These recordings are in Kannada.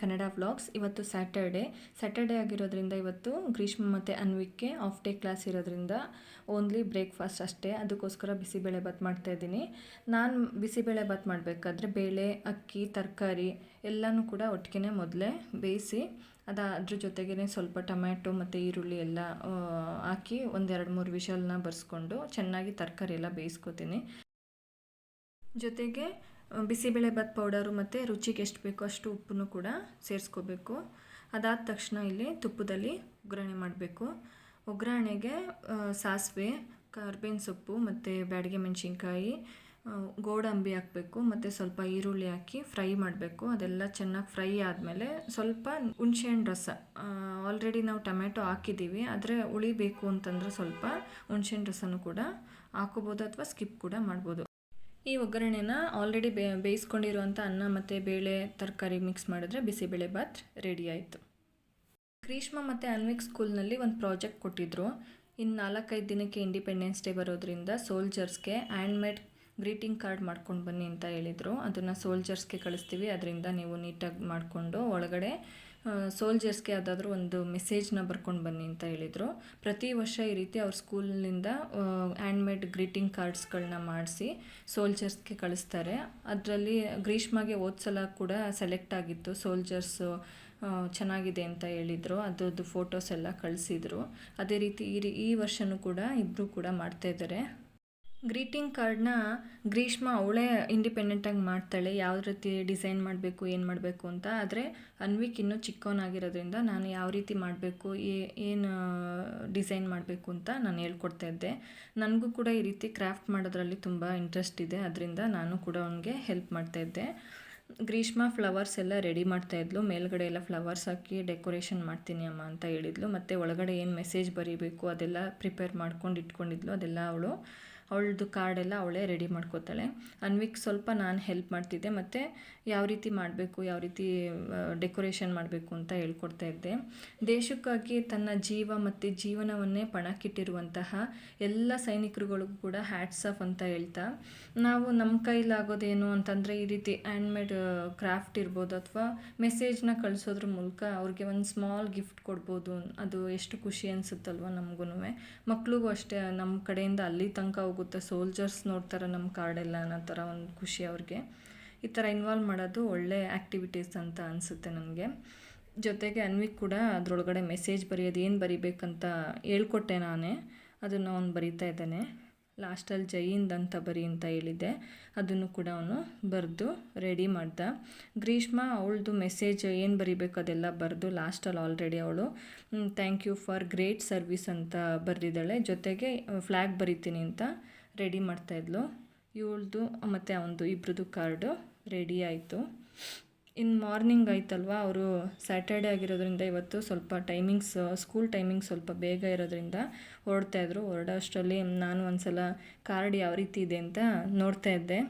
ಕನ್ನಡ ವ್ಲಾಗ್ಸ್. ಇವತ್ತು ಸ್ಯಾಟರ್ಡೇ ಆಗಿರೋದ್ರಿಂದ ಇವತ್ತು ಗ್ರೀಷ್ಮ ಮತ್ತು ಅನ್ವಿಕ್ಗೆ ಆಫ್ ಡೇ ಕ್ಲಾಸ್ ಇರೋದ್ರಿಂದ ಓನ್ಲಿ ಬ್ರೇಕ್ಫಾಸ್ಟ್ ಅಷ್ಟೇ. ಅದಕ್ಕೋಸ್ಕರ ಬಿಸಿಬೇಳೆಭಾತ್ ಮಾಡ್ತಾಯಿದ್ದೀನಿ. ನಾನು ಬಿಸಿಬೇಳೆಭಾತ್ ಮಾಡಬೇಕಾದ್ರೆ ಬೇಳೆ, ಅಕ್ಕಿ, ತರಕಾರಿ ಎಲ್ಲನೂ ಕೂಡ ಒಟ್ಟಿಗೆ ಮೊದಲೇ ಬೇಯಿಸಿ ಅದ್ರ ಜೊತೆಗೇ ಸ್ವಲ್ಪ ಟೊಮ್ಯಾಟೊ ಮತ್ತು ಈರುಳ್ಳಿ ಎಲ್ಲ ಹಾಕಿ 1-2-3 ವಿಷಲ್ನ ಬರ್ಸ್ಕೊಂಡು ಚೆನ್ನಾಗಿ ತರಕಾರಿ ಎಲ್ಲ ಬೇಯಿಸ್ಕೊತೀನಿ. ಜೊತೆಗೆ ಬಿಸಿಬೇಳೆಭಾತ್ ಪೌಡರು ಮತ್ತು ರುಚಿಗೆ ಎಷ್ಟು ಬೇಕೋ ಅಷ್ಟು ಉಪ್ಪನ್ನು ಕೂಡ ಸೇರಿಸ್ಕೋಬೇಕು. ಅದಾದ ತಕ್ಷಣ ಇಲ್ಲಿ ತುಪ್ಪದಲ್ಲಿ ಒಗ್ಗರಣೆ ಮಾಡಬೇಕು. ಒಗ್ಗರಣೆಗೆ ಸಾಸಿವೆ, ಕರ್ಬೇವಿನ ಸೊಪ್ಪು ಮತ್ತು ಬ್ಯಾಡಗೆ ಮೆಣಸಿನ್ಕಾಯಿ, ಗೋಡಂಬಿ ಹಾಕಬೇಕು ಮತ್ತು ಸ್ವಲ್ಪ ಈರುಳ್ಳಿ ಹಾಕಿ ಫ್ರೈ ಮಾಡಬೇಕು. ಅದೆಲ್ಲ ಚೆನ್ನಾಗಿ ಫ್ರೈ ಆದಮೇಲೆ ಸ್ವಲ್ಪ ಹುಣಸೆಹಣ್ಣು ರಸ, ಆಲ್ರೆಡಿ ನಾವು ಟೊಮ್ಯಾಟೊ ಹಾಕಿದ್ದೀವಿ, ಆದರೆ ಉಳಿಬೇಕು ಅಂತಂದರೆ ಸ್ವಲ್ಪ ಹುಣಸೆಹಣ್ಣು ರಸನೂ ಕೂಡ ಹಾಕೋಬೋದು ಅಥವಾ ಸ್ಕಿಪ್ ಕೂಡ ಮಾಡ್ಬೋದು. ಈ ಒಗ್ಗರಣೆನ ಆಲ್ರೆಡಿ ಬೇಯಿಸ್ಕೊಂಡಿರುವಂಥ ಅನ್ನ ಮತ್ತು ಬೇಳೆ ತರಕಾರಿ ಮಿಕ್ಸ್ ಮಾಡಿದ್ರೆ ಬಿಸಿಬೇಳೆಭಾತ್ ರೆಡಿ ಆಯಿತು. ಗ್ರೀಷ್ಮ ಮತ್ತು ಅನ್ವಿಕ್ ಸ್ಕೂಲ್ನಲ್ಲಿ ಒಂದು ಪ್ರಾಜೆಕ್ಟ್ ಕೊಟ್ಟಿದ್ದರು. ಇನ್ನು 4-5 ದಿನಕ್ಕೆ ಇಂಡಿಪೆಂಡೆನ್ಸ್ ಡೇ ಬರೋದ್ರಿಂದ ಸೋಲ್ಜರ್ಸ್ಗೆ ಹ್ಯಾಂಡ್ಮೇಡ್ ಗ್ರೀಟಿಂಗ್ ಕಾರ್ಡ್ ಮಾಡ್ಕೊಂಡು ಬನ್ನಿ ಅಂತ ಹೇಳಿದರು. ಅದನ್ನು ಸೋಲ್ಜರ್ಸ್ಗೆ ಕಳಿಸ್ತೀವಿ. ಅದರಿಂದ ನೀವು ನೀಟಾಗಿ ಮಾಡಿಕೊಂಡು ಒಳಗಡೆ ಸೋಲ್ಜರ್ಸ್ಗೆ ಯಾವುದಾದ್ರೂ ಒಂದು ಮೆಸೇಜ್ನ ಬರ್ಕೊಂಡು ಬನ್ನಿ ಅಂತ ಹೇಳಿದರು. ಪ್ರತಿ ವರ್ಷ ಈ ರೀತಿ ಅವ್ರ ಸ್ಕೂಲಿಂದ ಹ್ಯಾಂಡ್ಮೇಡ್ ಗ್ರೀಟಿಂಗ್ ಕಾರ್ಡ್ಸ್ಗಳನ್ನ ಮಾಡಿಸಿ ಸೋಲ್ಜರ್ಸ್ಗೆ ಕಳಿಸ್ತಾರೆ. ಅದರಲ್ಲಿ ಗ್ರೀಷ್ಮಗೆ ಸಲ ಕೂಡ ಸೆಲೆಕ್ಟ್ ಆಗಿತ್ತು. ಸೋಲ್ಜರ್ಸು ಚೆನ್ನಾಗಿದೆ ಅಂತ ಹೇಳಿದರು. ಅದ್ರದ್ದು ಫೋಟೋಸ್ ಎಲ್ಲ ಕಳಿಸಿದರು. ಅದೇ ರೀತಿ ಈ ವರ್ಷವೂ ಕೂಡ ಇಬ್ಬರು ಕೂಡ ಮಾಡ್ತಾಯಿದ್ದಾರೆ. ಗ್ರೀಟಿಂಗ್ ಕಾರ್ಡ್ನ ಗ್ರೀಷ್ಮ ಅವಳೇ ಇಂಡಿಪೆಂಡೆಂಟಾಗಿ ಮಾಡ್ತಾಳೆ, ಯಾವ ರೀತಿ ಡಿಸೈನ್ ಮಾಡಬೇಕು, ಏನು ಮಾಡಬೇಕು ಅಂತ. ಆದರೆ ಅನ್ವಿಕ್ ಇನ್ನೂ ಚಿಕ್ಕವನಾಗಿರೋದ್ರಿಂದ ನಾನು ಯಾವ ರೀತಿ ಮಾಡಬೇಕು, ಏನು ಡಿಸೈನ್ ಮಾಡಬೇಕು ಅಂತ ನಾನು ಹೇಳ್ಕೊಡ್ತಾ ಇದ್ದೆ. ನನಗೂ ಕೂಡ ಈ ರೀತಿ ಕ್ರಾಫ್ಟ್ ಮಾಡೋದ್ರಲ್ಲಿ ತುಂಬ ಇಂಟ್ರೆಸ್ಟ್ ಇದೆ. ಅದರಿಂದ ನಾನು ಕೂಡ ಅವನಿಗೆ ಹೆಲ್ಪ್ ಮಾಡ್ತಾಯಿದ್ದೆ. ಗ್ರೀಷ್ಮ ಫ್ಲವರ್ಸ್ ಎಲ್ಲ ರೆಡಿ ಮಾಡ್ತಾಯಿದ್ಲು. ಮೇಲ್ಗಡೆ ಎಲ್ಲ ಫ್ಲವರ್ಸ್ ಹಾಕಿ ಡೆಕೋರೇಷನ್ ಮಾಡ್ತೀನಿ ಅಮ್ಮ ಅಂತ ಹೇಳಿದ್ಲು. ಮತ್ತು ಒಳಗಡೆ ಏನು ಮೆಸೇಜ್ ಬರೀಬೇಕು ಅದೆಲ್ಲ ಪ್ರಿಪೇರ್ ಮಾಡ್ಕೊಂಡು ಇಟ್ಕೊಂಡಿದ್ಲು. ಅದೆಲ್ಲ ಅವಳದು ಕಾರ್ಡೆಲ್ಲ ಅವಳೇ ರೆಡಿ ಮಾಡ್ಕೋತಾಳೆ. ಅನ್ವಿಕ್ ಸ್ವಲ್ಪ ನಾನು ಹೆಲ್ಪ್ ಮಾಡ್ತಿದ್ದೆ ಮತ್ತು ಯಾವ ರೀತಿ ಮಾಡಬೇಕು, ಯಾವ ರೀತಿ ಡೆಕೋರೇಷನ್ ಮಾಡಬೇಕು ಅಂತ ಹೇಳ್ಕೊಡ್ತಾ ಇದ್ದೆ. ದೇಶಕ್ಕಾಗಿ ತನ್ನ ಜೀವ ಮತ್ತು ಜೀವನವನ್ನೇ ಪಣಕ್ಕಿಟ್ಟಿರುವಂತಹ ಎಲ್ಲ ಸೈನಿಕರುಗಳಿಗೂ ಕೂಡ ಹ್ಯಾಟ್ಸ್ ಆಫ್ ಅಂತ ಹೇಳ್ತಾ, ನಾವು ನಮ್ಮ ಕೈಲಾಗೋದೇನು ಅಂತಂದರೆ ಈ ರೀತಿ ಹ್ಯಾಂಡ್ಮೇಡ್ ಕ್ರಾಫ್ಟ್ ಇರ್ಬೋದು ಅಥವಾ ಮೆಸೇಜ್ನ ಕಳಿಸೋದ್ರ ಮೂಲಕ ಅವ್ರಿಗೆ ಒಂದು ಸ್ಮಾಲ್ ಗಿಫ್ಟ್ ಕೊಡ್ಬೋದು. ಅದು ಎಷ್ಟು ಖುಷಿ ಅನಿಸುತ್ತಲ್ವ ನಮಗೂ. ಮಕ್ಳಿಗೂ ಅಷ್ಟೇ, ನಮ್ಮ ಕಡೆಯಿಂದ ಅಲ್ಲಿ ತನಕ ಹೋಗುತ್ತೆ, ಸೋಲ್ಜರ್ಸ್ ನೋಡ್ತಾರೆ ನಮ್ಮ ಕಾರ್ಡೆಲ್ಲ ಅನ್ನೋ ಥರ ಒಂದು ಖುಷಿ ಅವ್ರಿಗೆ. ಈ ಥರ ಇನ್ವಾಲ್ವ್ ಮಾಡೋದು ಒಳ್ಳೆ ಆ್ಯಕ್ಟಿವಿಟೀಸ್ ಅಂತ ಅನಿಸುತ್ತೆ ನನಗೆ. ಜೊತೆಗೆ ಅನ್ವಿಕ್ ಕೂಡ ಅದರೊಳಗಡೆ ಮೆಸೇಜ್ ಬರೆಯೋದು ಏನು ಬರಿಬೇಕಂತ ಹೇಳ್ಕೊಟ್ಟೆ ನಾನೇ. ಅದನ್ನು ಅವನು ಬರಿತಾ ಇದ್ದಾನೆ. ಲಾಸ್ಟಲ್ಲಿ ಜೈ ಹಿಂದ್ ಅಂತ ಬರಿ ಅಂತ ಹೇಳಿದ್ದೆ, ಅದನ್ನು ಕೂಡ ಅವನು ಬರೆದು ರೆಡಿ ಮಾಡ್ದ. ಗ್ರೀಷ್ಮ ಅವಳದು ಮೆಸೇಜ್ ಏನು ಬರಿಬೇಕು ಅದೆಲ್ಲ ಬರೆದು ಲಾಸ್ಟಲ್ಲಿ ಆಲ್ರೆಡಿ ಅವಳು thank you for great service ಅಂತ ಬರೆದಿದ್ದಾಳೆ. ಜೊತೆಗೆ ಫ್ಲ್ಯಾಗ್ ಬರಿತೀನಿ ಅಂತ ರೆಡಿ ಮಾಡ್ತಾಯಿದ್ಲು. ಇವಳದು ಮತ್ತು ಅವನದು ಇಬ್ಬರದು ಕಾರ್ಡು ರೆಡಿ ಆಯಿತು. ಇನ್ನು ಮಾರ್ನಿಂಗ್ ಆಯ್ತಲ್ವ, ಅವರು ಸ್ಯಾಟರ್ಡೇ ಆಗಿರೋದ್ರಿಂದ ಇವತ್ತು ಸ್ವಲ್ಪ ಸ್ಕೂಲ್ ಟೈಮಿಂಗ್ಸ್ ಸ್ವಲ್ಪ ಬೇಗ ಇರೋದ್ರಿಂದ ಹೊರಡ್ತಾಯಿದ್ರು. ಹೊರಡೋಷ್ಟರಲ್ಲಿ ನಾನು ಒಂದು ಸಲ ಕಾರ್ಡ್ ಯಾವ ರೀತಿ ಇದೆ ಅಂತ ನೋಡ್ತಾ ಇದ್ದೆ.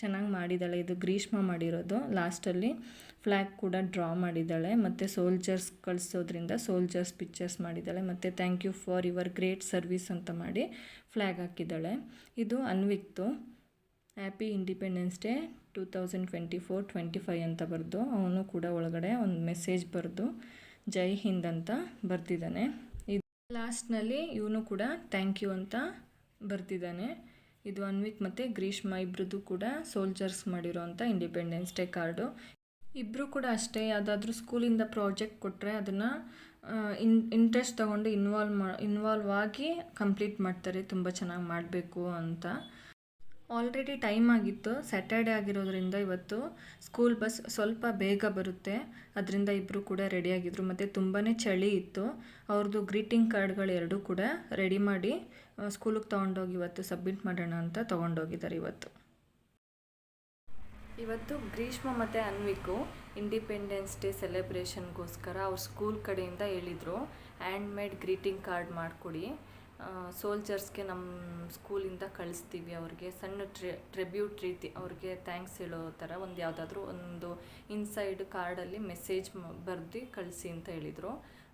ಚೆನ್ನಾಗಿ ಮಾಡಿದ್ದಾಳೆ. ಇದು ಗ್ರೀಷ್ಮ ಮಾಡಿರೋದು. ಲಾಸ್ಟಲ್ಲಿ ಫ್ಲ್ಯಾಗ್ ಕೂಡ ಡ್ರಾ ಮಾಡಿದ್ದಾಳೆ ಮತ್ತು ಸೋಲ್ಜರ್ಸ್ ಕಳಿಸೋದ್ರಿಂದ ಸೋಲ್ಜರ್ಸ್ ಪಿಕ್ಚರ್ಸ್ ಮಾಡಿದ್ದಾಳೆ ಮತ್ತು thank you for your great service ಅಂತ ಮಾಡಿ ಫ್ಲ್ಯಾಗ್ ಹಾಕಿದ್ದಾಳೆ. ಇದು ಅನ್ವಿಕ್ತು. ಹ್ಯಾಪಿ ಇಂಡಿಪೆಂಡೆನ್ಸ್ ಡೇ 2024-25 ಅಂತ ಬರೆದು ಅವನು ಕೂಡ ಒಳಗಡೆ ಒಂದು ಮೆಸೇಜ್ ಬರೆದು ಜೈ ಹಿಂದ್ ಅಂತ ಬರೆದಿದ್ದಾನೆ. ಇದು ಲಾಸ್ಟ್ನಲ್ಲಿ ಇವನು ಕೂಡ ಥ್ಯಾಂಕ್ ಯು ಅಂತ ಬರೆದಿದ್ದಾನೆ. ಇದು ಅನ್ವಿಕ್ ಮತ್ತು ಗ್ರೀಷ್ಮ ಇಬ್ಬರದು ಕೂಡ ಸೋಲ್ಜರ್ಸ್ ಮಾಡಿರೋ ಅಂಥ ಇಂಡಿಪೆಂಡೆನ್ಸ್ ಡೇ ಕಾರ್ಡು. ಇಬ್ಬರು ಕೂಡ ಅಷ್ಟೇ, ಯಾವುದಾದ್ರೂ ಸ್ಕೂಲಿಂದ ಪ್ರಾಜೆಕ್ಟ್ ಕೊಟ್ಟರೆ ಅದನ್ನು ಇಂಟ್ರೆಸ್ಟ್ ತೊಗೊಂಡು ಇನ್ವಾಲ್ವ್ ಆಗಿ ಕಂಪ್ಲೀಟ್ ಮಾಡ್ತಾರೆ. ತುಂಬ ಚೆನ್ನಾಗಿ ಮಾಡಬೇಕು ಅಂತ. ಆಲ್ರೆಡಿ ಟೈಮ್ ಆಗಿತ್ತು. ಸ್ಯಾಟರ್ಡೇ ಆಗಿರೋದ್ರಿಂದ ಇವತ್ತು ಸ್ಕೂಲ್ ಬಸ್ ಸ್ವಲ್ಪ ಬೇಗ ಬರುತ್ತೆ. ಅದರಿಂದ ಇಬ್ಬರು ಕೂಡ ರೆಡಿಯಾಗಿದ್ದರು ಮತ್ತು ತುಂಬಾ ಚಳಿ ಇತ್ತು. ಅವ್ರದ್ದು ಗ್ರೀಟಿಂಗ್ ಕಾರ್ಡ್ಗಳು ಎರಡೂ ಕೂಡ ರೆಡಿ ಮಾಡಿ ಸ್ಕೂಲಿಗೆ ತೊಗೊಂಡೋಗಿ ಇವತ್ತು ಸಬ್ಮಿಟ್ ಮಾಡೋಣ ಅಂತ ತೊಗೊಂಡೋಗಿದ್ದಾರೆ. ಇವತ್ತು ಗ್ರೀಷ್ಮ ಮತ್ತು ಅನ್ವಿಕು ಇಂಡಿಪೆಂಡೆನ್ಸ್ ಡೇ ಸೆಲೆಬ್ರೇಷನ್ಗೋಸ್ಕರ ಅವ್ರ ಸ್ಕೂಲ್ ಕಡೆಯಿಂದ ಹೇಳಿದರು, ಹ್ಯಾಂಡ್ಮೇಡ್ ಗ್ರೀಟಿಂಗ್ ಕಾರ್ಡ್ ಮಾಡಿಕೊಡಿ, ಸೋಲ್ಜರ್ಸ್ಗೆ ನಮ್ಮ ಸ್ಕೂಲಿಂದ ಕಳಿಸ್ತೀವಿ, ಅವ್ರಿಗೆ ಸಣ್ಣ ಟ್ರಿಬ್ಯೂಟ್ ರೀತಿ ಅವ್ರಿಗೆ ಥ್ಯಾಂಕ್ಸ್ ಹೇಳೋ ಥರ ಯಾವುದಾದ್ರೂ ಒಂದು ಇನ್ಸೈಡ್ ಕಾರ್ಡಲ್ಲಿ ಮೆಸೇಜ್ ಬರೆದು ಕಳಿಸಿ ಅಂತ ಹೇಳಿದರು.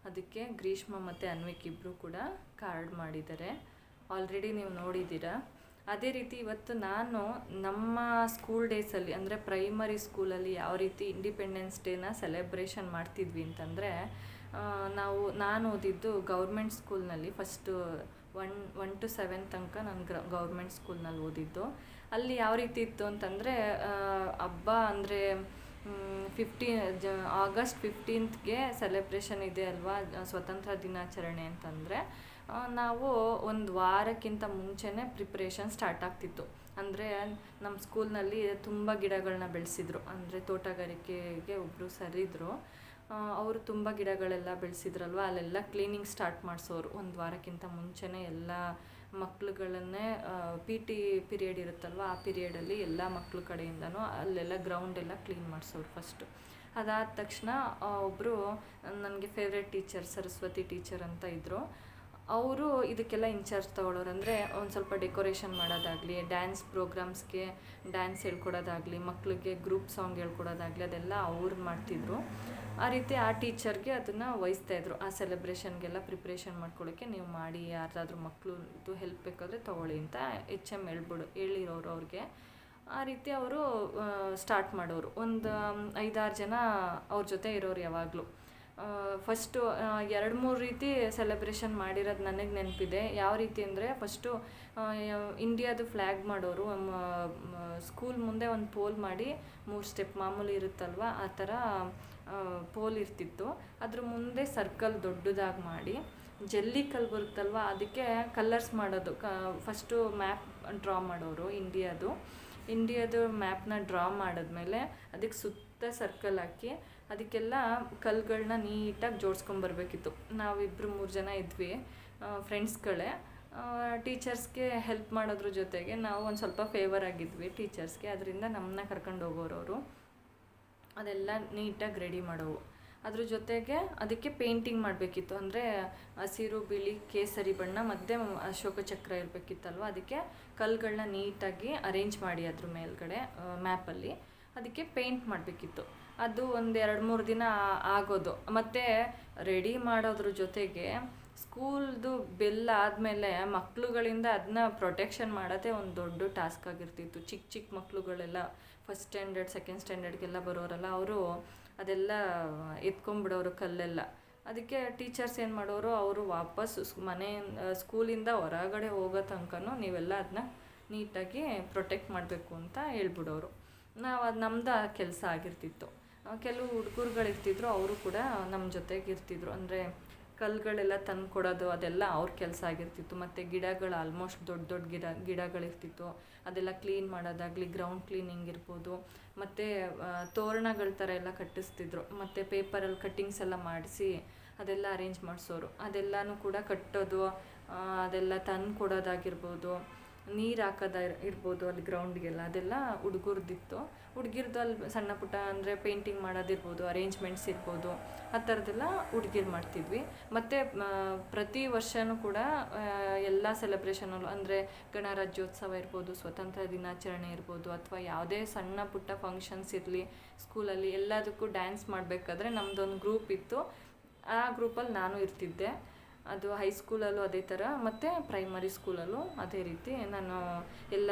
ಅದಕ್ಕೆ ಗ್ರೀಷ್ಮ ಮತ್ತು ಅನ್ವಿಕ್ ಇಬ್ಬರು ಕೂಡ ಕಾರ್ಡ್ ಮಾಡಿದ್ದಾರೆ. ಆಲ್ರೆಡಿ ನೀವು ನೋಡಿದ್ದೀರಾ. ಅದೇ ರೀತಿ ಇವತ್ತು ನಾನು ನಮ್ಮ ಸ್ಕೂಲ್ ಡೇಸಲ್ಲಿ ಅಂದರೆ ಪ್ರೈಮರಿ ಸ್ಕೂಲಲ್ಲಿ ಯಾವ ರೀತಿ ಇಂಡಿಪೆಂಡೆನ್ಸ್ ಡೇನ ಸೆಲೆಬ್ರೇಷನ್ ಮಾಡ್ತಿದ್ವಿ ಅಂತಂದರೆ, ನಾನು ಓದಿದ್ದು ಗೌರ್ಮೆಂಟ್ ಸ್ಕೂಲ್ನಲ್ಲಿ ಫಸ್ಟು 1 to 7 ತನಕ ನಾನು ಗೌರ್ಮೆಂಟ್ ಸ್ಕೂಲ್ನಲ್ಲಿ ಓದಿದ್ದು. ಅಲ್ಲಿ ಯಾವ ರೀತಿ ಇತ್ತು ಅಂತಂದರೆ, ಹಬ್ಬ ಅಂದರೆ ಆಗಸ್ಟ್ 15ಗೆ ಸೆಲೆಬ್ರೇಷನ್ ಇದೆ ಅಲ್ವಾ, ಸ್ವತಂತ್ರ ದಿನಾಚರಣೆ ಅಂತಂದರೆ ನಾವು ಒಂದು ವಾರಕ್ಕಿಂತ ಮುಂಚೆನೇ ಪ್ರಿಪ್ರೇಷನ್ ಸ್ಟಾರ್ಟ್ ಆಗ್ತಿತ್ತು. ಅಂದರೆ ನಮ್ಮ ಸ್ಕೂಲ್ನಲ್ಲಿ ತುಂಬ ಗಿಡಗಳನ್ನ ಬೆಳೆಸಿದ್ರು. ಅಂದರೆ ತೋಟಗಾರಿಕೆಗೆ ಒಬ್ಬರು ಸರಿದ್ರು, ಅವರು ತುಂಬ ಗಿಡಗಳೆಲ್ಲ ಬೆಳೆಸಿದ್ರಲ್ವ, ಅಲ್ಲೆಲ್ಲ ಕ್ಲೀನಿಂಗ್ ಸ್ಟಾರ್ಟ್ ಮಾಡಿಸೋರು. ಒಂದು ವಾರಕ್ಕಿಂತ ಮುಂಚೆನೇ ಎಲ್ಲ ಮಕ್ಳುಗಳನ್ನೇ PT ಪೀರಿಯಡ್ ಇರುತ್ತಲ್ವ, ಆ ಪೀರಿಯಡಲ್ಲಿ ಎಲ್ಲ ಮಕ್ಳ ಕಡೆಯಿಂದನೂ ಅಲ್ಲೆಲ್ಲ ಗ್ರೌಂಡೆಲ್ಲ ಕ್ಲೀನ್ ಮಾಡಿಸೋರು ಫಸ್ಟು. ಅದಾದ ತಕ್ಷಣ ಒಬ್ಬರು ನನಗೆ ಫೇವ್ರೆಟ್ ಟೀಚರ್ ಸರಸ್ವತಿ ಟೀಚರ್ ಅಂತ ಇದ್ದರು. ಅವರು ಇದಕ್ಕೆಲ್ಲ ಇನ್ಚಾರ್ಜ್ ತೊಗೊಳ್ಳೋರು. ಅಂದರೆ ಒಂದು ಸ್ವಲ್ಪ ಡೆಕೋರೇಷನ್ ಮಾಡೋದಾಗಲಿ, ಡ್ಯಾನ್ಸ್ ಪ್ರೋಗ್ರಾಮ್ಸ್ಗೆ ಡ್ಯಾನ್ಸ್ ಹೇಳ್ಕೊಡೋದಾಗಲಿ, ಮಕ್ಕಳಿಗೆ ಗ್ರೂಪ್ ಸಾಂಗ್ ಹೇಳ್ಕೊಡೋದಾಗಲಿ, ಅದೆಲ್ಲ ಅವ್ರು ಮಾಡ್ತಿದ್ರು. ಆ ರೀತಿ ಆ ಟೀಚರ್ಗೆ ಅದನ್ನು ವಹಿಸ್ತಾಯಿದ್ರು. ಆ ಸೆಲೆಬ್ರೇಷನ್ಗೆಲ್ಲ ಪ್ರಿಪ್ರೇಷನ್ ಮಾಡ್ಕೊಳ್ಳೋಕ್ಕೆ ನೀವು ಮಾಡಿ, ಯಾರಾದರೂ ಮಕ್ಕಳು ಹೆಲ್ಪ್ ಬೇಕಾದರೆ ತೊಗೊಳ್ಳಿ ಅಂತ HM ಹೇಳಿರೋರು ಅವ್ರಿಗೆ. ಆ ರೀತಿ ಅವರು ಸ್ಟಾರ್ಟ್ ಮಾಡೋರು. ಒಂದು 5-6 ಜನ ಅವ್ರ ಜೊತೆ ಇರೋರು ಯಾವಾಗಲೂ. ಫಸ್ಟು 2-3 ರೀತಿ ಸೆಲೆಬ್ರೇಷನ್ ಮಾಡಿರೋದು ನನಗೆ ನೆನಪಿದೆ. ಯಾವ ರೀತಿ ಅಂದರೆ, ಫಸ್ಟು ಇಂಡಿಯಾದು ಫ್ಲ್ಯಾಗ್ ಮಾಡೋರು. ಸ್ಕೂಲ್ ಮುಂದೆ ಒಂದು ಪೋಲ್ ಮಾಡಿ 3 ಸ್ಟೆಪ್ ಮಾಮೂಲಿ ಇರುತ್ತಲ್ವ, ಆ ಥರ ಪೋಲ್ ಇರ್ತಿತ್ತು. ಅದ್ರ ಮುಂದೆ ಸರ್ಕಲ್ ದೊಡ್ಡದಾಗಿ ಮಾಡಿ, ಜಲ್ಲಿ ಕಲ್ಲು ಬರುತ್ತಲ್ವ, ಅದಕ್ಕೆ ಕಲರ್ಸ್ ಮಾಡೋದು. ಫಸ್ಟು ಮ್ಯಾಪ್ ಡ್ರಾ ಮಾಡೋರು. ಇಂಡಿಯಾದು ಮ್ಯಾಪ್ನ ಡ್ರಾ ಮಾಡಿದ್ಮೇಲೆ ಅದಕ್ಕೆ ಸುತ್ತ ಸರ್ಕಲ್ ಹಾಕಿ ಅದಕ್ಕೆಲ್ಲ ಕಲ್ಲುಗಳನ್ನ ನೀಟಾಗಿ ಜೋಡಿಸ್ಕೊಂಬರ್ಬೇಕಿತ್ತು. ನಾವಿಬ್ಬರು 3 ಜನ ಇದ್ವಿ, ಫ್ರೆಂಡ್ಸ್ಗಳೇ. ಟೀಚರ್ಸ್ಗೆ ಹೆಲ್ಪ್ ಮಾಡೋದ್ರ ಜೊತೆಗೆ ನಾವು ಒಂದು ಸ್ವಲ್ಪ ಫೇವರ್ ಆಗಿದ್ವಿ ಟೀಚರ್ಸ್ಗೆ. ಅದರಿಂದ ನಮ್ಮನ್ನ ಕರ್ಕೊಂಡು ಹೋಗೋರವರು. ಅದೆಲ್ಲ ನೀಟಾಗಿ ರೆಡಿ ಮಾಡೋವು. ಅದ್ರ ಜೊತೆಗೆ ಅದಕ್ಕೆ ಪೇಂಟಿಂಗ್ ಮಾಡಬೇಕಿತ್ತು. ಅಂದರೆ ಹಸಿರು, ಬಿಳಿ, ಕೇಸರಿ ಬಣ್ಣ ಮತ್ತು ಅಶೋಕ ಚಕ್ರ ಇರಬೇಕಿತ್ತಲ್ವ, ಅದಕ್ಕೆ ಕಲ್ಲುಗಳನ್ನ ನೀಟಾಗಿ ಅರೇಂಜ್ ಮಾಡಿ ಅದ್ರ ಮೇಲ್ಗಡೆ ಮ್ಯಾಪಲ್ಲಿ ಅದಕ್ಕೆ ಪೇಂಟ್ ಮಾಡಬೇಕಿತ್ತು. ಅದು ಒಂದು 2-3 ದಿನ ಆಗೋದು. ಮತ್ತು ರೆಡಿ ಮಾಡೋದ್ರ ಜೊತೆಗೆ ಸ್ಕೂಲ್ದು ಬೆಲ್ ಆದಮೇಲೆ ಮಕ್ಕಳುಗಳಿಂದ ಅದನ್ನ ಪ್ರೊಟೆಕ್ಷನ್ ಮಾಡೋದೇ ಒಂದು ದೊಡ್ಡ ಟಾಸ್ಕ್ ಆಗಿರ್ತಿತ್ತು. ಚಿಕ್ಕ ಮಕ್ಕಳುಗಳೆಲ್ಲ ಫಸ್ಟ್ ಸ್ಟ್ಯಾಂಡರ್ಡ್, ಸೆಕೆಂಡ್ ಸ್ಟ್ಯಾಂಡರ್ಡ್ಗೆಲ್ಲ ಬರೋರಲ್ಲ, ಅವರು ಅದೆಲ್ಲ ಎತ್ಕೊಂಡ್ಬಿಡೋರು ಕಲ್ಲೆಲ್ಲ. ಅದಕ್ಕೆ ಟೀಚರ್ಸ್ ಏನು ಮಾಡೋರು, ಅವರು ವಾಪಸ್ ಸ್ಕೂಲಿಂದ ಹೊರಗಡೆ ಹೋಗೋ ತನಕನೂ ನೀವೆಲ್ಲ ಅದನ್ನ ನೀಟಾಗಿ ಪ್ರೊಟೆಕ್ಟ್ ಮಾಡಬೇಕು ಅಂತ ಹೇಳ್ಬಿಡೋರು. ನಾವು ಅದು ನಮ್ದು ಆ ಕೆಲಸ ಆಗಿರ್ತಿತ್ತು. ಕೆಲವು ಹುಡುಗರುಗಳಿರ್ತಿದ್ರು, ಅವರು ಕೂಡ ನಮ್ಮ ಜೊತೆಗೆ ಇರ್ತಿದ್ರು. ಅಂದರೆ ಕಲ್ಲುಗಳೆಲ್ಲ ತಂದು ಕೊಡೋದು ಅದೆಲ್ಲ ಅವ್ರ ಕೆಲಸ ಆಗಿರ್ತಿತ್ತು. ಮತ್ತು ಗಿಡಗಳು ಆಲ್ಮೋಸ್ಟ್ ದೊಡ್ಡ ಗಿಡಗಳಿರ್ತಿತ್ತು, ಅದೆಲ್ಲ ಕ್ಲೀನ್ ಮಾಡೋದಾಗಲಿ, ಗ್ರೌಂಡ್ ಕ್ಲೀನಿಂಗ್ ಇರ್ಬೋದು. ಮತ್ತು ತೋರಣಗಳ ಥರ ಎಲ್ಲ ಕಟ್ಟಿಸ್ತಿದ್ರು. ಮತ್ತು ಪೇಪರಲ್ಲಿ ಕಟ್ಟಿಂಗ್ಸ್ ಎಲ್ಲ ಮಾಡಿಸಿ ಅದೆಲ್ಲ ಅರೇಂಜ್ ಮಾಡಿಸೋರು. ಅದೆಲ್ಲನೂ ಕೂಡ ಕಟ್ಟೋದು, ಅದೆಲ್ಲ ತಂದು ಕೊಡೋದಾಗಿರ್ಬೋದು, ನೀರು ಇರ್ಬೋದು ಅಲ್ಲಿ ಗ್ರೌಂಡ್ಗೆಲ್ಲ, ಅದೆಲ್ಲ ಹುಡುಗರ್ದಿತ್ತು. ಹುಡುಗಿರ್ದು ಅಲ್ಲಿ ಸಣ್ಣ ಪುಟ್ಟ ಅಂದರೆ ಪೇಂಟಿಂಗ್ ಮಾಡೋದಿರ್ಬೋದು, ಅರೇಂಜ್ಮೆಂಟ್ಸ್ ಇರ್ಬೋದು, ಆ ಥರದ್ದೆಲ್ಲ ಹುಡುಗಿರು ಮಾಡ್ತಿದ್ವಿ. ಮತ್ತು ಪ್ರತಿ ವರ್ಷವೂ ಕೂಡ ಎಲ್ಲ ಸೆಲೆಬ್ರೇಷನಲ್ಲೂ ಅಂದರೆ ಗಣರಾಜ್ಯೋತ್ಸವ ಇರ್ಬೋದು, ಸ್ವತಂತ್ರ ದಿನಾಚರಣೆ ಇರ್ಬೋದು, ಅಥವಾ ಯಾವುದೇ ಸಣ್ಣ ಪುಟ್ಟ ಫಂಕ್ಷನ್ಸ್ ಇರಲಿ ಸ್ಕೂಲಲ್ಲಿ, ಎಲ್ಲದಕ್ಕೂ ಡ್ಯಾನ್ಸ್ ಮಾಡಬೇಕಾದ್ರೆ ನಮ್ಮದೊಂದು ಗ್ರೂಪ್ ಇತ್ತು. ಆ ಗ್ರೂಪಲ್ಲಿ ನಾನು ಇರ್ತಿದ್ದೆ. ಅದು ಹೈಸ್ಕೂಲಲ್ಲೂ ಅದೇ ಥರ, ಮತ್ತು ಪ್ರೈಮರಿ ಸ್ಕೂಲಲ್ಲೂ ಅದೇ ರೀತಿ ನಾನು ಎಲ್ಲ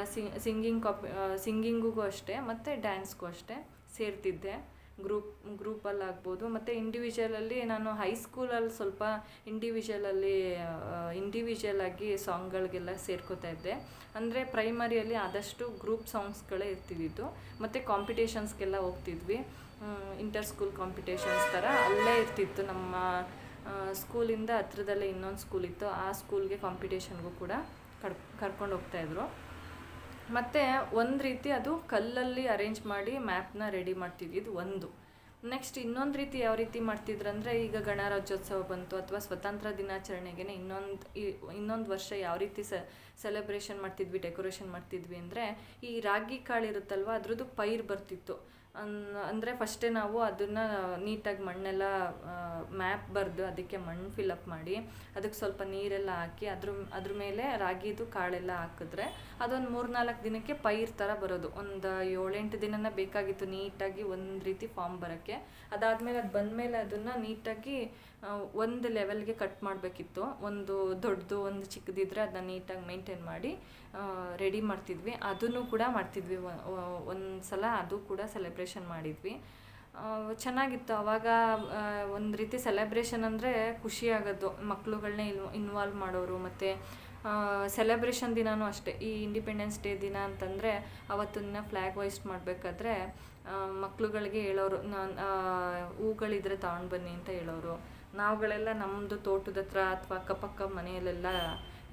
ಸಿಂಗಿಂಗಿಗೂ ಅಷ್ಟೇ ಮತ್ತು ಡ್ಯಾನ್ಸ್ಗೂ ಅಷ್ಟೇ ಸೇರ್ತಿದ್ದೆ. ಗ್ರೂಪಲ್ಲಿ ಆಗ್ಬೋದು. ಮತ್ತು ಇಂಡಿವಿಜುವಲಲ್ಲಿ ನಾನು ಹೈಸ್ಕೂಲಲ್ಲಿ ಸ್ವಲ್ಪ ಇಂಡಿವಿಜುವಲ್ ಆಗಿ ಸಾಂಗ್ಗಳಿಗೆಲ್ಲ ಸೇರ್ಕೋತಾ ಇದ್ದೆ. ಅಂದರೆ ಪ್ರೈಮರಿಯಲ್ಲಿ ಆದಷ್ಟು ಗ್ರೂಪ್ ಸಾಂಗ್ಸ್ಗಳೇ ಇರ್ತಿದ್ದಿದ್ದು. ಮತ್ತು ಕಾಂಪಿಟೇಷನ್ಸ್ಗೆಲ್ಲ ಹೋಗ್ತಿದ್ವಿ. ಇಂಟರ್ ಸ್ಕೂಲ್ ಕಾಂಪಿಟೇಷನ್ಸ್ ಥರ ಅಲ್ಲೇ ಇರ್ತಿತ್ತು. ನಮ್ಮ ಸ್ಕೂಲಿಂದ ಹತ್ರದಲ್ಲೇ ಇನ್ನೊಂದು ಸ್ಕೂಲ್ ಇತ್ತು, ಆ ಸ್ಕೂಲ್ಗೆ ಕಾಂಪಿಟೇಷನ್ಗೂ ಕೂಡ ಕರ್ಕೊಂಡು ಹೋಗ್ತಾಯಿದ್ರು. ಮತ್ತು ಒಂದು ರೀತಿ ಅದು ಕಲ್ಲಲ್ಲಿ ಅರೇಂಜ್ ಮಾಡಿ ಮ್ಯಾಪ್ನ ರೆಡಿ ಮಾಡ್ತಿದ್ದಿದ್ದು ಒಂದು. ನೆಕ್ಸ್ಟ್ ಇನ್ನೊಂದು ರೀತಿ ಯಾವ ರೀತಿ ಮಾಡ್ತಿದ್ರಂದರೆ, ಈಗ ಗಣರಾಜ್ಯೋತ್ಸವ ಬಂತು ಅಥವಾ ಸ್ವತಂತ್ರ ದಿನಾಚರಣೆಗೆ ಇನ್ನೊಂದು ವರ್ಷ ಯಾವ ರೀತಿ ಸೆಲೆಬ್ರೇಷನ್ ಮಾಡ್ತಿದ್ವಿ, ಡೆಕೋರೇಷನ್ ಮಾಡ್ತಿದ್ವಿ ಅಂದರೆ, ಈ ರಾಗಿ ಕಾಳು ಇರುತ್ತಲ್ವ, ಅದ್ರದ್ದು ಪೈರು ಬರ್ತಿತ್ತು. ಅಂದರೆ ಫಸ್ಟೇ ನಾವು ಅದನ್ನು ನೀಟಾಗಿ ಮಣ್ಣೆಲ್ಲ ಮ್ಯಾಪ್ ಬರೆದು ಅದಕ್ಕೆ ಮಣ್ಣು ಫಿಲಪ್ ಮಾಡಿ ಅದಕ್ಕೆ ಸ್ವಲ್ಪ ನೀರೆಲ್ಲ ಹಾಕಿ ಅದ್ರ ಮೇಲೆ ರಾಗಿದು ಕಾಳೆಲ್ಲ ಹಾಕಿದ್ರೆ ಅದೊಂದು 3-4 ದಿನಕ್ಕೆ ಪೈರ್ ಥರ ಬರೋದು. ಒಂದು 7-8 ದಿನನೇ ಬೇಕಾಗಿತ್ತು ನೀಟಾಗಿ ಒಂದು ರೀತಿ ಫಾರ್ಮ್ ಬರೋಕ್ಕೆ. ಅದಾದಮೇಲೆ ಅದು ಬಂದಮೇಲೆ ಅದನ್ನು ನೀಟಾಗಿ ಒಂದು ಲೆವೆಲ್ಗೆ ಕಟ್ ಮಾಡಬೇಕಿತ್ತು. ಒಂದು ದೊಡ್ಡದು ಒಂದು ಚಿಕ್ಕದಿದ್ರೆ ಅದನ್ನ ನೀಟಾಗಿ ಮೇಂಟೈನ್ ಮಾಡಿ ರೆಡಿ ಮಾಡ್ತಿದ್ವಿ. ಅದನ್ನು ಕೂಡ ಮಾಡ್ತಿದ್ವಿ. ಒಂದು ಸಲ ಅದು ಕೂಡ ಸೆಲೆಬ್ರೇಷನ್ ಮಾಡಿದ್ವಿ. ಚೆನ್ನಾಗಿತ್ತು. ಆವಾಗ ಒಂದು ರೀತಿ ಸೆಲೆಬ್ರೇಷನ್ ಅಂದರೆ ಖುಷಿ ಆಗೋದು. ಮಕ್ಳುಗಳನ್ನ ಇನ್ವಾಲ್ವ್ ಮಾಡೋರು. ಮತ್ತು ಸೆಲೆಬ್ರೇಷನ್ ದಿನವೂ ಅಷ್ಟೇ. ಈ ಇಂಡಿಪೆಂಡೆನ್ಸ್ ಡೇ ದಿನ ಅಂತಂದರೆ ಅವತ್ತನ್ನ ಫ್ಲ್ಯಾಗ್ ಹೋಯಿಸ್ಟ್ ಮಾಡಬೇಕಾದ್ರೆ ಮಕ್ಳುಗಳಿಗೆ ಹೇಳೋರು, ಹೂಗಳಿದ್ರೆ ತಗೊಂಡು ಬನ್ನಿ ಅಂತ ಹೇಳೋರು. ನಾವುಗಳೆಲ್ಲ ನಮ್ಮದು ತೋಟದ ಹತ್ರ ಅಥವಾ ಅಕ್ಕಪಕ್ಕ ಮನೆಯಲ್ಲೆಲ್ಲ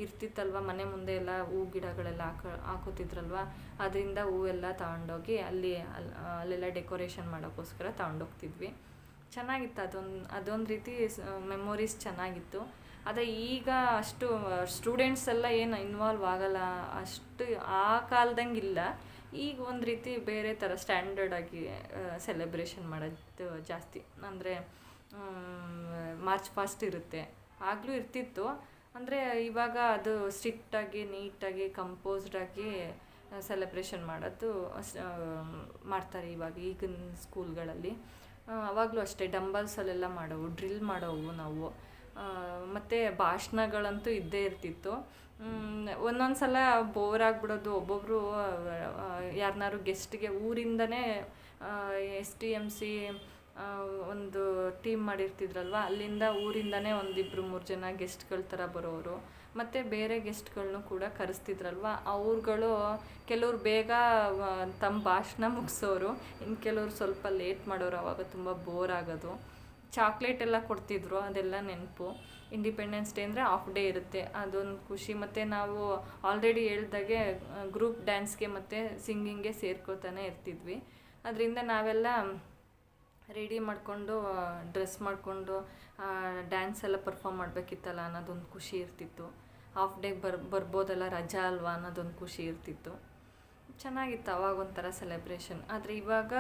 ಇರ್ತಿತ್ತಲ್ವ, ಮನೆ ಮುಂದೆ ಎಲ್ಲ ಹೂ ಗಿಡಗಳೆಲ್ಲ ಹಾಕೋತಿದ್ರಲ್ವ, ಅದರಿಂದ ಹೂವೆಲ್ಲ ತಗೊಂಡೋಗಿ ಅಲ್ಲೆಲ್ಲ ಡೆಕೋರೇಷನ್ ಮಾಡೋಕ್ಕೋಸ್ಕರ ತಗೊಂಡೋಗ್ತಿದ್ವಿ. ಚೆನ್ನಾಗಿತ್ತು. ಅದೊಂದು ರೀತಿ ಮೆಮೊರೀಸ್ ಚೆನ್ನಾಗಿತ್ತು. ಅದೇ ಈಗ ಅಷ್ಟು ಸ್ಟೂಡೆಂಟ್ಸ್ ಎಲ್ಲ ಏನು ಇನ್ವಾಲ್ವ್ ಆಗಲ್ಲ, ಅಷ್ಟು ಆ ಕಾಲದಂಗಿಲ್ಲ. ಈಗ ಒಂದು ರೀತಿ ಬೇರೆ ಥರ ಸ್ಟ್ಯಾಂಡರ್ಡಾಗಿ ಸೆಲೆಬ್ರೇಷನ್ ಮಾಡೋದು ಜಾಸ್ತಿ. ಅಂದರೆ ಮಾರ್ಚ್ ಪಾಸ್ಟ್ ಇರುತ್ತೆ, ಆಗಲೂ ಇರ್ತಿತ್ತು. ಅಂದರೆ ಇವಾಗ ಅದು ಸ್ಟ್ರಿಕ್ಟಾಗಿ ನೀಟಾಗಿ ಕಂಪೋಸ್ಡಾಗಿ ಸೆಲೆಬ್ರೇಷನ್ ಮಾಡೋದು ಮಾಡ್ತಾರೆ ಇವಾಗ ಈಗಿನ ಸ್ಕೂಲ್ಗಳಲ್ಲಿ. ಆವಾಗಲೂ ಅಷ್ಟೇ ಡಂಬಲ್ಸಲ್ಲೆಲ್ಲ ಮಾಡೋವು, ಡ್ರಿಲ್ ಮಾಡೋವು ನಾವು. ಮತ್ತು ಭಾಷಣಗಳಂತೂ ಇದ್ದೇ ಇರ್ತಿತ್ತು. ಒಂದೊಂದು ಸಲ ಬೋರ್ ಆಗಿಬಿಡೋದು. ಒಬ್ಬೊಬ್ಬರು ಯಾರನ್ನಾರು ಗೆಸ್ಟ್ಗೆ ಊರಿಂದನೇ STMC ಒಂದು ಟೀಮ್ ಮಾಡಿರ್ತಿದ್ರಲ್ವ, ಅಲ್ಲಿಂದ ಊರಿಂದನೇ 1-2-3 ಜನ ಗೆಸ್ಟ್ಗಳ ಥರ ಬರೋರು. ಮತ್ತು ಬೇರೆ ಗೆಸ್ಟ್ಗಳನ್ನೂ ಕೂಡ ಕರೆಸ್ತಿದ್ರಲ್ವ, ಅವ್ರುಗಳು ಕೆಲವ್ರು ಬೇಗ ತಮ್ಮ ಭಾಷಣ ಮುಗಿಸೋರು, ಇನ್ನು ಕೆಲವ್ರು ಸ್ವಲ್ಪ ಲೇಟ್ ಮಾಡೋರು. ಆವಾಗ ತುಂಬ ಬೋರ್ ಆಗೋದು. ಚಾಕ್ಲೇಟ್ ಎಲ್ಲ ಕೊಡ್ತಿದ್ರು, ಅದೆಲ್ಲ ನೆನಪು. ಇಂಡಿಪೆಂಡೆನ್ಸ್ ಡೇ ಅಂದರೆ ಹಾಫ್ ಡೇ ಇರುತ್ತೆ, ಅದೊಂದು ಖುಷಿ. ಮತ್ತು ನಾವು ಆಲ್ರೆಡಿ ಹೇಳ್ದಾಗೆ ಗ್ರೂಪ್ ಡ್ಯಾನ್ಸ್ಗೆ ಮತ್ತು ಸಿಂಗಿಂಗ್ಗೆ ಸೇರ್ಕೋತಾನೆ ಇರ್ತಿದ್ವಿ. ಅದರಿಂದ ನಾವೆಲ್ಲ ರೆಡಿ ಮಾಡಿಕೊಂಡು ಡ್ರೆಸ್ ಮಾಡಿಕೊಂಡು ಡ್ಯಾನ್ಸ್ ಎಲ್ಲ ಪರ್ಫಾರ್ಮ್ ಮಾಡಬೇಕಿತ್ತಲ್ಲ ಅನ್ನೋದೊಂದು ಖುಷಿ ಇರ್ತಿತ್ತು. ಹಾಫ್ ಡೇಗೆ ಬರ್ಬೋದಲ್ಲ, ರಜಾ ಅಲ್ವಾ ಅನ್ನೋದೊಂದು ಖುಷಿ ಇರ್ತಿತ್ತು. ಚೆನ್ನಾಗಿತ್ತು ಅವಾಗ ಒಂಥರ ಸೆಲೆಬ್ರೇಷನ್. ಆದರೆ ಇವಾಗ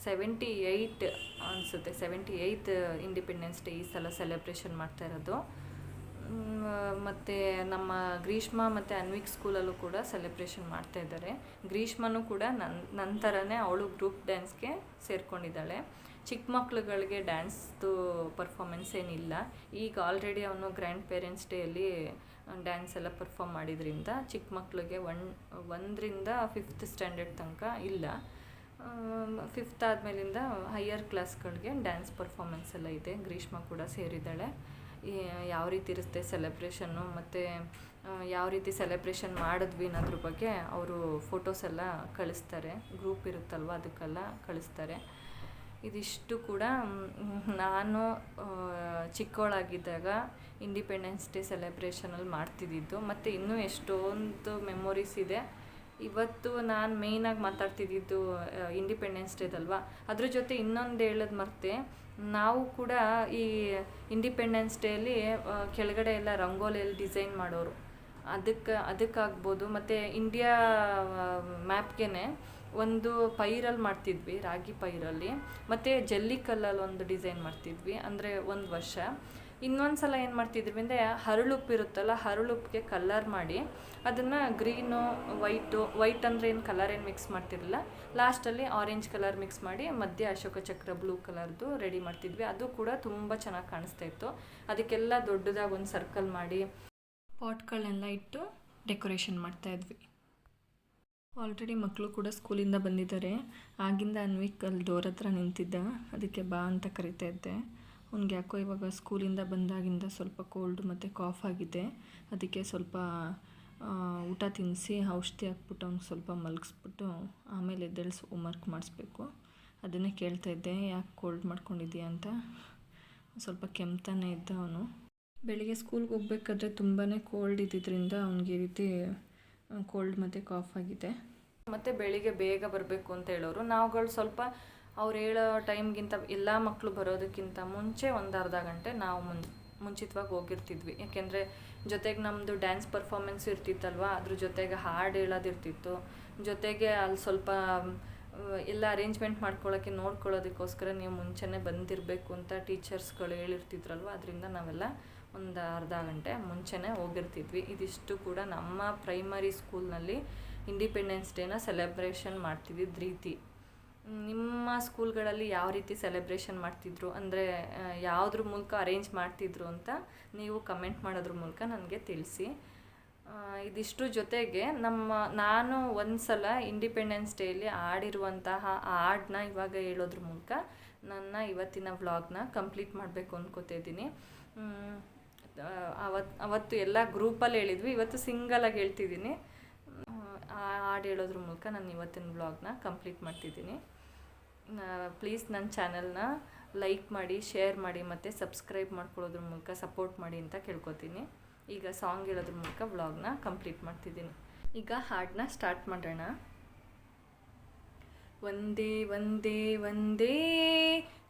78 ಅನಿಸುತ್ತೆ, 78th ಇಂಡಿಪೆಂಡೆನ್ಸ್ ಡೇ ಈ ಸಲ ಸೆಲೆಬ್ರೇಷನ್ ಮಾಡ್ತಾ ಇರೋದು. ಮತ್ತು ನಮ್ಮ ಗ್ರೀಷ್ಮ ಮತ್ತು ಅನ್ವಿಕ್ ಸ್ಕೂಲಲ್ಲೂ ಕೂಡ ಸೆಲೆಬ್ರೇಷನ್ ಮಾಡ್ತಾಯಿದ್ದಾರೆ. ಗ್ರೀಷ್ಮನೂ ಕೂಡ ನನ್ನ ಥರನೇ ಅವಳು ಗ್ರೂಪ್ ಡ್ಯಾನ್ಸ್ಗೆ ಸೇರ್ಕೊಂಡಿದ್ದಾಳೆ. ಚಿಕ್ಕ ಮಕ್ಳುಗಳಿಗೆ ಡ್ಯಾನ್ಸ್ದು ಪರ್ಫಾಮೆನ್ಸ್ ಏನಿಲ್ಲ. ಈಗ ಆಲ್ರೆಡಿ ಅವನು ಗ್ರ್ಯಾಂಡ್ ಪೇರೆಂಟ್ಸ್ ಡೇಯಲ್ಲಿ ಡ್ಯಾನ್ಸ್ ಎಲ್ಲ ಪರ್ಫಾರ್ಮ್ ಮಾಡಿದ್ರಿಂದ ಚಿಕ್ಕ ಮಕ್ಕಳಿಗೆ 1ರಿಂದ 5th ಸ್ಟ್ಯಾಂಡರ್ಡ್ ತನಕ ಇಲ್ಲ. 5th ಆದಮೇಲಿಂದ ಹೈಯರ್ ಕ್ಲಾಸ್ಗಳಿಗೆ ಡ್ಯಾನ್ಸ್ ಪರ್ಫಾಮೆನ್ಸ್ ಎಲ್ಲ ಇದೆ. ಗ್ರೀಷ್ಮ ಕೂಡ ಸೇರಿದ್ದಾಳೆ. ಯಾವ ರೀತಿ ಇರುತ್ತೆ ಸೆಲೆಬ್ರೇಷನ್ನು ಮತ್ತು ಯಾವ ರೀತಿ ಸೆಲೆಬ್ರೇಷನ್ ಮಾಡಿದ್ವಿ ಅನ್ನೋದ್ರ ಬಗ್ಗೆ ಅವರು ಫೋಟೋಸ್ ಎಲ್ಲ ಕಳಿಸ್ತಾರೆ. ಗ್ರೂಪ್ ಇರುತ್ತಲ್ವ, ಅದಕ್ಕೆಲ್ಲ ಕಳಿಸ್ತಾರೆ. ಇದಿಷ್ಟು ಕೂಡ ನಾನು ಚಿಕ್ಕವಳಾಗಿದ್ದಾಗ ಇಂಡಿಪೆಂಡೆನ್ಸ್ ಡೇ ಸೆಲೆಬ್ರೇಷನಲ್ಲಿ ಮಾಡ್ತಿದ್ದಿದ್ದು. ಮತ್ತು ಇನ್ನೂ ಎಷ್ಟೊಂದು ಮೆಮೊರೀಸ್ ಇದೆ. ಇವತ್ತು ನಾನು ಮೇಯ್ನಾಗಿ ಮಾತಾಡ್ತಿದ್ದಿದ್ದು ಇಂಡಿಪೆಂಡೆನ್ಸ್ ಡೇದಲ್ವ, ಅದ್ರ ಜೊತೆ ಇನ್ನೊಂದು ಹೇಳೋದು ಮರ್ತೆ. ನಾವು ಕೂಡ ಈ ಇಂಡಿಪೆಂಡೆನ್ಸ್ ಡೇಯಲ್ಲಿ ಕೆಳಗಡೆ ಎಲ್ಲ ರಂಗೋಲಿಯಲ್ಲಿ ಡಿಸೈನ್ ಮಾಡೋರು. ಅದಕ್ಕಾಗ್ಬೋದು. ಮತ್ತು ಇಂಡಿಯಾ ಮ್ಯಾಪ್ಗೆ ಒಂದು ಪೈರಲ್ಲಿ ಮಾಡ್ತಿದ್ವಿ, ರಾಗಿ ಪೈರಲ್ಲಿ. ಮತ್ತು ಜಲ್ಲಿಕಲ್ಲಲ್ಲಿ ಒಂದು ಡಿಸೈನ್ ಮಾಡ್ತಿದ್ವಿ. ಅಂದರೆ ಒಂದು ವರ್ಷ. ಇನ್ನೊಂದು ಸಲ ಏನು ಮಾಡ್ತಿದ್ವಿ ಅಂದರೆ ಹರಳುಪ್ಪು ಇರುತ್ತಲ್ಲ, ಹರಳುಪ್ಪಿಗೆ ಕಲರ್ ಮಾಡಿ ಅದನ್ನು ಗ್ರೀನು ವೈಟ್ ಅಂದರೆ ಏನು ಕಲರ್ ಏನು ಮಿಕ್ಸ್ ಮಾಡ್ತಿರಲಿಲ್ಲ, ಲಾಸ್ಟಲ್ಲಿ ಆರೆಂಜ್ ಕಲರ್ ಮಿಕ್ಸ್ ಮಾಡಿ ಮಧ್ಯೆ ಅಶೋಕ ಚಕ್ರ ಬ್ಲೂ ಕಲರ್ದು ರೆಡಿ ಮಾಡ್ತಿದ್ವಿ. ಅದು ಕೂಡ ತುಂಬ ಚೆನ್ನಾಗಿ ಕಾಣಿಸ್ತಾ ಇತ್ತು. ಅದಕ್ಕೆಲ್ಲ ದೊಡ್ಡದಾಗಿ ಒಂದು ಸರ್ಕಲ್ ಮಾಡಿ ಪಾಟ್ಗಳನ್ನೆಲ್ಲ ಇಟ್ಟು ಡೆಕೋರೇಷನ್ ಮಾಡ್ತಾಯಿದ್ವಿ. ಆಲ್ರೆಡಿ ಮಕ್ಕಳು ಕೂಡ ಸ್ಕೂಲಿಂದ ಬಂದಿದ್ದಾರೆ. ಆಗಿಂದ ಅನ್ವಿಕ್ ಅಲ್ಲಿ ಡೋರ್ ಹತ್ರ ನಿಂತಿದ್ದ, ಅದಕ್ಕೆ ಬಾ ಅಂತ ಕರಿತಾ ಇದ್ದೆ. ಅವ್ನಿಗೆ ಯಾಕೋ ಇವಾಗ ಸ್ಕೂಲಿಂದ ಬಂದಾಗಿಂದ ಸ್ವಲ್ಪ ಕೋಲ್ಡು ಮತ್ತು ಕಾಫ್ ಆಗಿದೆ. ಅದಕ್ಕೆ ಸ್ವಲ್ಪ ಊಟ ತಿನ್ನಿಸಿ ಔಷಧಿ ಹಾಕ್ಬಿಟ್ಟು ಅವ್ನಿಗೆ ಸ್ವಲ್ಪ ಮಲಗಿಸ್ಬಿಟ್ಟು ಆಮೇಲೆ ಎದ್ದೇಳಿಸಿ ಹೋಮ್ವರ್ಕ್ ಮಾಡಿಸ್ಬೇಕು. ಅದನ್ನೇ ಕೇಳ್ತಾ ಇದ್ದೆ, ಯಾಕೆ ಕೋಲ್ಡ್ ಮಾಡ್ಕೊಂಡಿದ್ದೀಯ ಅಂತ. ಸ್ವಲ್ಪ ಕೆಮ್ತಾನೆ ಇದ್ದ ಅವನು. ಬೆಳಿಗ್ಗೆ ಸ್ಕೂಲ್ಗೆ ಹೋಗ್ಬೇಕಾದ್ರೆ ತುಂಬಾ ಕೋಲ್ಡ್ ಇದ್ದಿದ್ದರಿಂದ ಅವ್ನಿಗೆ ಈ ರೀತಿ ಕೋಲ್ಡ್ ಮತ್ತು ಕಾಫ್ ಆಗಿದೆ. ಮತ್ತು ಬೆಳಿಗ್ಗೆ ಬೇಗ ಬರಬೇಕು ಅಂತ ಹೇಳೋರು. ನಾವುಗಳು ಸ್ವಲ್ಪ ಅವ್ರು ಹೇಳೋ ಟೈಮ್ಗಿಂತ ಎಲ್ಲ ಮಕ್ಕಳು ಬರೋದಕ್ಕಿಂತ ಮುಂಚೆ ಒಂದು ಅರ್ಧ ಗಂಟೆ ನಾವು ಮುಂಚಿತವಾಗಿ ಹೋಗಿರ್ತಿದ್ವಿ. ಯಾಕೆಂದರೆ ಜೊತೆಗೆ ನಮ್ಮದು ಡ್ಯಾನ್ಸ್ ಪರ್ಫಾಮೆನ್ಸ್ ಇರ್ತಿತ್ತಲ್ವ, ಅದ್ರ ಜೊತೆಗೆ ಹಾಡು ಹೇಳೋದಿರ್ತಿತ್ತು. ಜೊತೆಗೆ ಅಲ್ಲಿ ಸ್ವಲ್ಪ ಎಲ್ಲ ಅರೇಂಜ್ಮೆಂಟ್ ಮಾಡ್ಕೊಳ್ಳೋಕ್ಕೆ ನೋಡ್ಕೊಳ್ಳೋದಕ್ಕೋಸ್ಕರ ನೀವು ಮುಂಚೆನೇ ಬಂದಿರಬೇಕು ಅಂತ ಟೀಚರ್ಸ್ಗಳು ಹೇಳಿರ್ತಿದ್ರಲ್ವ, ಅದರಿಂದ ನಾವೆಲ್ಲ ಒಂದು ಅರ್ಧ ಗಂಟೆ ಮುಂಚೆನೇ ಹೋಗಿರ್ತಿದ್ವಿ. ಇದಿಷ್ಟು ಕೂಡ ನಮ್ಮ ಪ್ರೈಮರಿ ಸ್ಕೂಲ್ನಲ್ಲಿ ಇಂಡಿಪೆಂಡೆನ್ಸ್ ಡೇನ ಸೆಲೆಬ್ರೇಷನ್ ಮಾಡ್ತಿದ್ದಿದ್ದು ರೀತಿ. ನಿಮ್ಮ ಸ್ಕೂಲ್ಗಳಲ್ಲಿ ಯಾವ ರೀತಿ ಸೆಲೆಬ್ರೇಷನ್ ಮಾಡ್ತಿದ್ರು, ಅಂದರೆ ಯಾವುದ್ರ ಮೂಲಕ ಅರೇಂಜ್ ಮಾಡ್ತಿದ್ರು ಅಂತ ನೀವು ಕಮೆಂಟ್ ಮಾಡೋದ್ರ ಮೂಲಕ ನನಗೆ ತಿಳಿಸಿ. ಇದಿಷ್ಟು ಜೊತೆಗೆ ನಾನು ಒಂದು ಸಲ ಇಂಡಿಪೆಂಡೆನ್ಸ್ ಡೇಲಿ ಆಡಿರುವಂತಹ ಹಾಡನ್ನ ಇವಾಗ ಹೇಳೋದ್ರ ಮೂಲಕ ನನ್ನ ಇವತ್ತಿನ ವ್ಲಾಗ್ನ ಕಂಪ್ಲೀಟ್ ಮಾಡಬೇಕು ಅಂದ್ಕೋತಿದ್ದೀನಿ. ಅವತ್ತು ಎಲ್ಲ ಗ್ರೂಪಲ್ಲಿ ಹೇಳಿದ್ವಿ, ಇವತ್ತು ಸಿಂಗಲಾಗಿ ಹೇಳ್ತಿದ್ದೀನಿ. ಆ ಹಾಡು ಹೇಳೋದ್ರ ಮೂಲಕ ನಾನು ಇವತ್ತಿನ ವ್ಲಾಗ್ನ ಕಂಪ್ಲೀಟ್ ಮಾಡ್ತಿದ್ದೀನಿ. ಪ್ಲೀಸ್ ನನ್ನ ಚಾನಲ್ನ ಲೈಕ್ ಮಾಡಿ, ಶೇರ್ ಮಾಡಿ ಮತ್ತು ಸಬ್ಸ್ಕ್ರೈಬ್ ಮಾಡ್ಕೊಳ್ಳೋದ್ರ ಮೂಲಕ ಸಪೋರ್ಟ್ ಮಾಡಿ ಅಂತ ಕೇಳ್ಕೊತೀನಿ. ಈಗ ಸಾಂಗ್ ಹೇಳೋದ್ರ ಮೂಲಕ ವ್ಲಾಗ್ನ ಕಂಪ್ಲೀಟ್ ಮಾಡ್ತಿದ್ದೀನಿ. ಈಗ ಹಾಡನ್ನ ಸ್ಟಾರ್ಟ್ ಮಾಡೋಣ. ಒಂದೇ ಒಂದೇ ಒಂದೇ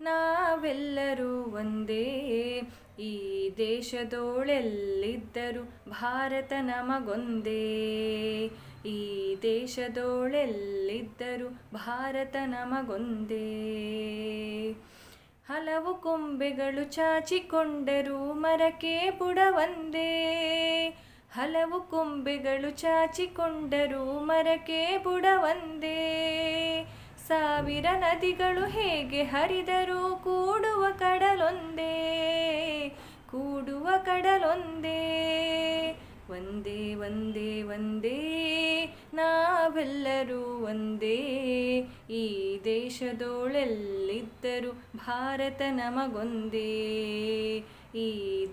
ನಾವೆಲ್ಲರೂ ಒಂದೇ, ಈ ದೇಶದೋಳೆಲ್ಲಿದ್ದರೂ ಭಾರತ ನಮಗೊಂದೇ, ಈ ದೇಶದೋಳೆಲ್ಲಿದ್ದರೂ ಭಾರತ ನಮಗೊಂದೇ. ಹಲವು ಕೊಂಬೆಗಳು ಚಾಚಿಕೊಂಡರೂ ಮರಕ್ಕೆ ಬುಡವಂದೇ, ಹಲವು ಕೊಂಬೆಗಳು ಚಾಚಿಕೊಂಡರೂ ಮರಕ್ಕೆ ಬುಡವಂದೇ. ಸಾವಿರ ನದಿಗಳು ಹೇಗೆ ಹರಿದರೂ ಕೂಡುವ ಕಡಲೊಂದೇ, ಕೂಡುವ ಕಡಲೊಂದೇ. ಒಂದೇ ಒಂದೇ ಒಂದೇ ನಾವೆಲ್ಲರೂ ಒಂದೇ, ಈ ದೇಶದೋಳೆಲ್ಲಿದ್ದರೂ ಭಾರತ ನಮಗೊಂದೇ, ಈ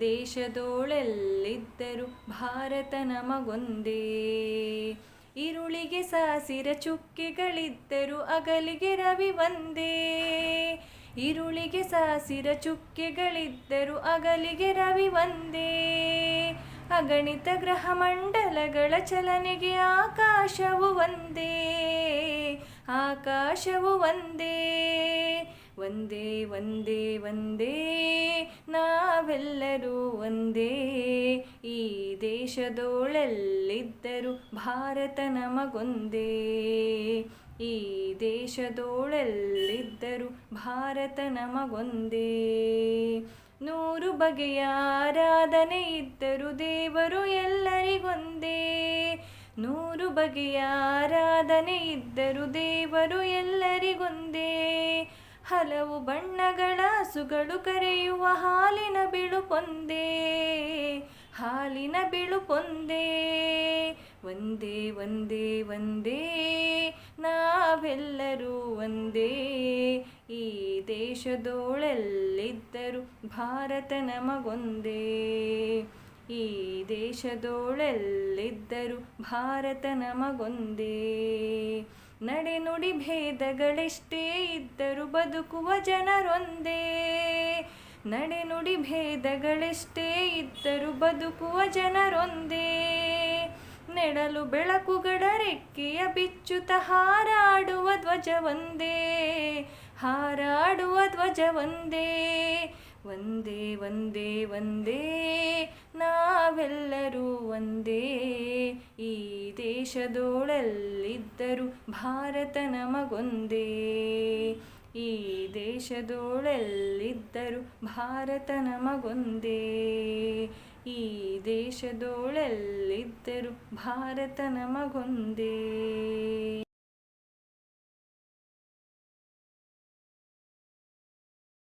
ದೇಶದೋಳೆಲ್ಲಿದ್ದರೂ ಭಾರತ ನಮಗೊಂದೇ. ಇರುಳಿಗೆ ಸಾಸಿರ ಚುಕ್ಕೆಗಳಿದ್ದರೂ ಅಗಲಿಗೆ ರವಿ ಒಂದೇ, ಇರುಳಿಗೆ ಸಾಸಿರ ಚುಕ್ಕೆಗಳಿದ್ದರೂ ಅಗಲಿಗೆ ರವಿ ಒಂದೇ. ಅಗಣಿತ ಗ್ರಹ ಮಂಡಲಗಳ ಚಲನೆಗೆ ಆಕಾಶವು ಒಂದೇ, ಆಕಾಶವು ಒಂದೇ. ಒಂದೇ ಒಂದೇ ಒಂದೇ ನಾವೆಲ್ಲರೂ ಒಂದೇ, ಈ ದೇಶದೋಳೆಲ್ಲಿದ್ದರೂ ಭಾರತ ನಮಗೊಂದೇ, ಈ ದೇಶದೋಳೆಲ್ಲಿದ್ದರೂ ಭಾರತ ನಮಗೊಂದೇ. ನೂರು ಬಗೆಯ ಆರಾಧನೆ ಇದ್ದರೂ ದೇವರು ಎಲ್ಲರಿಗೊಂದೇ, ನೂರು ಬಗೆಯ ಆರಾಧನೆ ಇದ್ದರೂ ದೇವರು ಎಲ್ಲರಿಗೊಂದೇ. ಹಲವು ಬಣ್ಣಗಳ ಹಸುಗಳು ಕರೆಯುವ ಹಾಲಿನ ಬಿಳುಪೊಂದೇ, ಹಾಲಿನ ಬಿಳುಪೊಂದೇ. ಒಂದೇ ಒಂದೇ ಒಂದೇ ನಾವೆಲ್ಲರೂ ಒಂದೇ, ಈ ದೇಶದೋಳೆಲ್ಲಿದ್ದರೂ ಭಾರತ ನಮಗೊಂದೇ, ಈ ದೇಶದೋಳೆಲ್ಲಿದ್ದರೂ ಭಾರತ ನಮಗೊಂದೇ. ನಡೆನುಡಿ ಭೇದಗಳೆಷ್ಟೇ ಇದ್ದರೂ ಬದುಕುವ ಜನರೊಂದೇ, ನಡೆನುಡಿ ಭೇದಗಳೆಷ್ಟೇ ಇದ್ದರೂ ಬದುಕುವ ಜನರೊಂದೇ. ನೆಡಲು ಬೆಳಕುಗಳ ರೆಕ್ಕೆಯ ಬಿಚ್ಚುತ್ತ ಹಾರಾಡುವ ಧ್ವಜವೊಂದೇ, ಹಾರಾಡುವ ಧ್ವಜವೊಂದೇ. ಒಂದೇ ಒಂದೇ ಒಂದೇ ನಾವೆಲ್ಲರೂ ಒಂದೇ, ಈ ದೇಶದೋಳೆಲ್ಲಿದ್ದರೂ ಭಾರತ ನಮಗೊಂದೇ, ಈ ದೇಶದೋಳೆಲ್ಲಿದ್ದರೂ ಭಾರತ ನಮಗೊಂದೇ, ಈ ದೇಶದೋಳೆಲ್ಲಿದ್ದರೂ ಭಾರತ ನಮಗೊಂದೇ.